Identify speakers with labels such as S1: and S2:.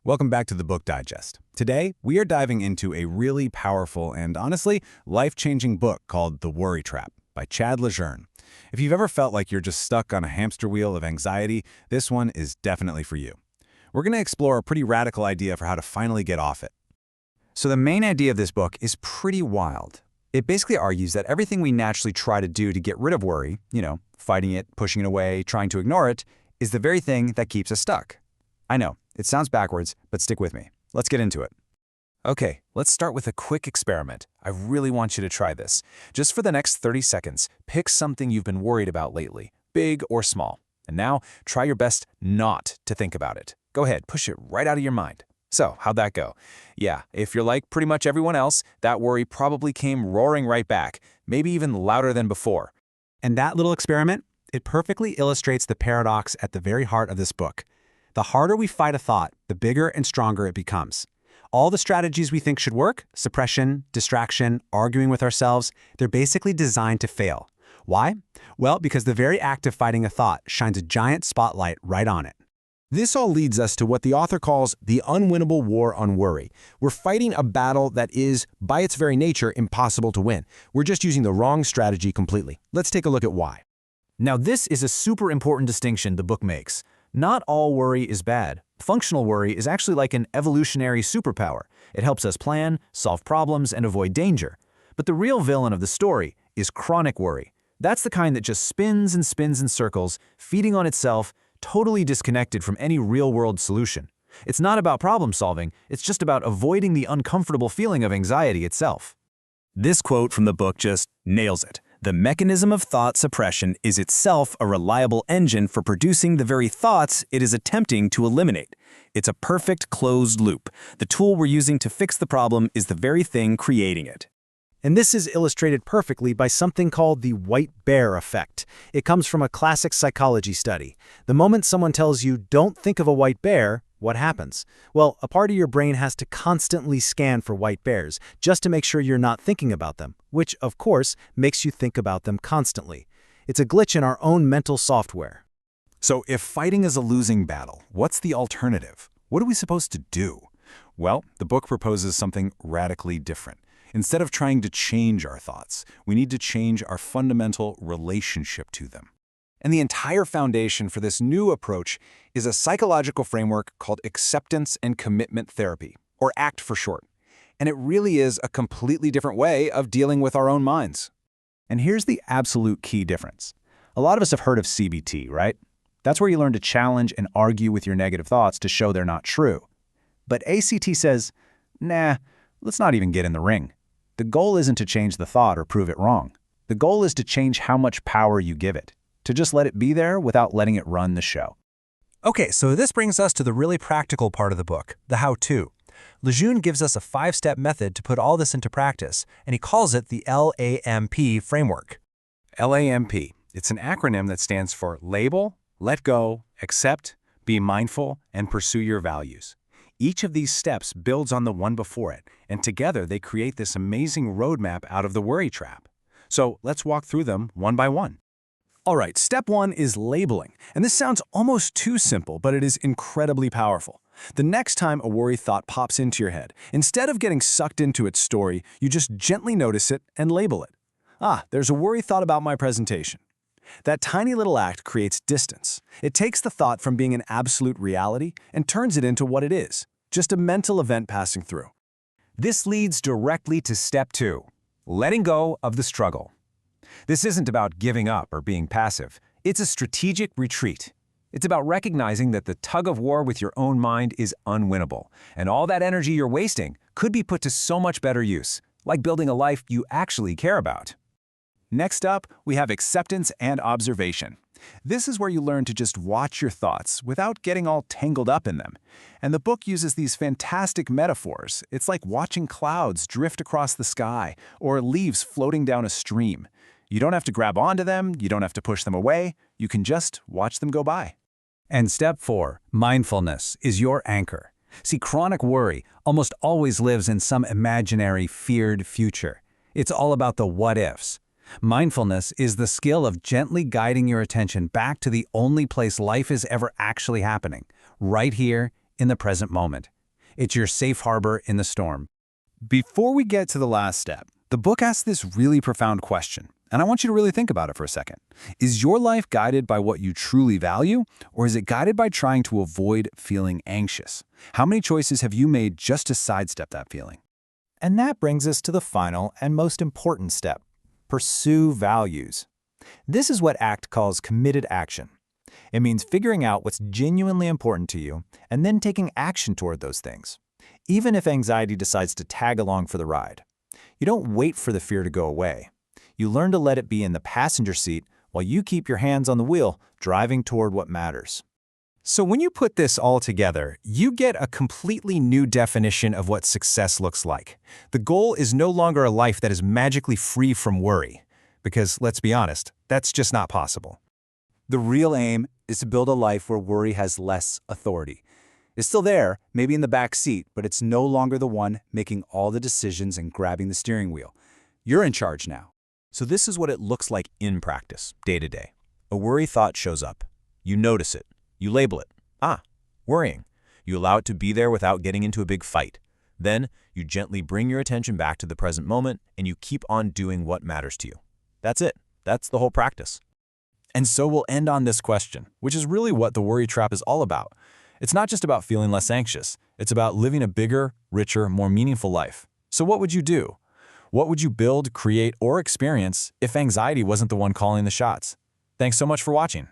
S1: Welcome back to the Book Digest. Today, we are diving into a really powerful and honestly, life-changing book called The Worry Trap by Chad LeJeune. If you've ever felt like you're just stuck on a hamster wheel of anxiety, this one is definitely for you. We're going to explore a pretty radical idea for how to finally get off it.
S2: So the main idea of this book is pretty wild. It basically argues that everything we naturally try to do to get rid of worry, fighting it, pushing it away, trying to ignore it, is the very thing that keeps us stuck. I know, it sounds backwards, but stick with me. Let's get into it.
S3: Okay, let's start with a quick experiment. I really want you to try this. Just for the next 30 seconds, pick something you've been worried about lately, big or small. And now, try your best not to think about it. Go ahead, push it right out of your mind. So, how'd that go? Yeah, if you're like pretty much everyone else, that worry probably came roaring right back, maybe even louder than before.
S4: And that little experiment, it perfectly illustrates the paradox at the very heart of this book. The harder we fight a thought, the bigger and stronger it becomes. All the strategies we think should work, suppression, distraction, arguing with ourselves, they're basically designed to fail. Why? Well, because the very act of fighting a thought shines a giant spotlight right on it.
S5: This all leads us to what the author calls the unwinnable war on worry. We're fighting a battle that is, by its very nature, impossible to win. We're just using the wrong strategy completely. Let's take a look at why.
S3: Now, this is a super important distinction the book makes. Not all worry is bad. Functional worry is actually like an evolutionary superpower. It helps us plan, solve problems, and avoid danger. But the real villain of the story is chronic worry. That's the kind that just spins and spins in circles, feeding on itself, totally disconnected from any real-world solution. It's not about problem solving, it's just about avoiding the uncomfortable feeling of anxiety itself.
S6: This quote from the book just nails it. The mechanism of thought suppression is itself a reliable engine for producing the very thoughts it is attempting to eliminate. It's a perfect closed loop. The tool we're using to fix the problem is the very thing creating it.
S4: And this is illustrated perfectly by something called the white bear effect. It comes from a classic psychology study. The moment someone tells you, don't think of a white bear, what happens? Well, a part of your brain has to constantly scan for white bears just to make sure you're not thinking about them, which, of course, makes you think about them constantly. It's a glitch in our own mental software.
S1: So if fighting is a losing battle, what's the alternative? What are we supposed to do? Well, the book proposes something radically different. Instead of trying to change our thoughts, we need to change our fundamental relationship to them. And the entire foundation for this new approach is a psychological framework called acceptance and commitment therapy, or ACT for short. And it really is a completely different way of dealing with our own minds.
S2: And here's the absolute key difference. A lot of us have heard of CBT, right? That's where you learn to challenge and argue with your negative thoughts to show they're not true. But ACT says, nah, let's not even get in the ring. The goal isn't to change the thought or prove it wrong. The goal is to change how much power you give it, to just let it be there without letting it run the show.
S3: Okay, so this brings us to the really practical part of the book, the how-to. LeJeune gives us a 5-step method to put all this into practice, and he calls it the LAMP framework.
S1: LAMP. It's an acronym that stands for Label, Let Go, Accept, Be Mindful, and Pursue Your Values. Each of these steps builds on the one before it, and together they create this amazing roadmap out of the worry trap. So let's walk through them one by one.
S3: All right, step 1 is labeling. And this sounds almost too simple, but it is incredibly powerful. The next time a worry thought pops into your head, instead of getting sucked into its story, you just gently notice it and label it. Ah, there's a worry thought about my presentation. That tiny little act creates distance. It takes the thought from being an absolute reality and turns it into what it is, just a mental event passing through.
S6: This leads directly to step 2, letting go of the struggle. This isn't about giving up or being passive. It's a strategic retreat. It's about recognizing that the tug-of-war with your own mind is unwinnable, and all that energy you're wasting could be put to so much better use, like building a life you actually care about.
S1: Next up, we have acceptance and observation. This is where you learn to just watch your thoughts without getting all tangled up in them. And the book uses these fantastic metaphors. It's like watching clouds drift across the sky or leaves floating down a stream. You don't have to grab onto them, you don't have to push them away, you can just watch them go by.
S2: And step 4, mindfulness, is your anchor. See, chronic worry almost always lives in some imaginary, feared future. It's all about the what-ifs. Mindfulness is the skill of gently guiding your attention back to the only place life is ever actually happening, right here in the present moment. It's your safe harbor in the storm. Before we get to the last step, the book asks this really profound question, and I want you to really think about it for a second. Is your life guided by what you truly value, or is it guided by trying to avoid feeling anxious? How many choices have you made just to sidestep that feeling?
S3: And that brings us to the final and most important step: pursue values. This is what ACT calls committed action. It means figuring out what's genuinely important to you and then taking action toward those things, even if anxiety decides to tag along for the ride. You don't wait for the fear to go away. You learn to let it be in the passenger seat while you keep your hands on the wheel, driving toward what matters.
S6: So when you put this all together, you get a completely new definition of what success looks like. The goal is no longer a life that is magically free from worry, because let's be honest, that's just not possible.
S2: The real aim is to build a life where worry has less authority. It's still there, maybe in the back seat, but it's no longer the one making all the decisions and grabbing the steering wheel. You're in charge now.
S1: So this is what it looks like in practice, day to day. A worry thought shows up. You notice it. You label it. Worrying. You allow it to be there without getting into a big fight. Then you gently bring your attention back to the present moment and you keep on doing what matters to you. That's it. That's the whole practice. And so we'll end on this question, which is really what the worry trap is all about. It's not just about feeling less anxious. It's about living a bigger, richer, more meaningful life. So what would you do? What would you build, create, or experience if anxiety wasn't the one calling the shots? Thanks so much for watching.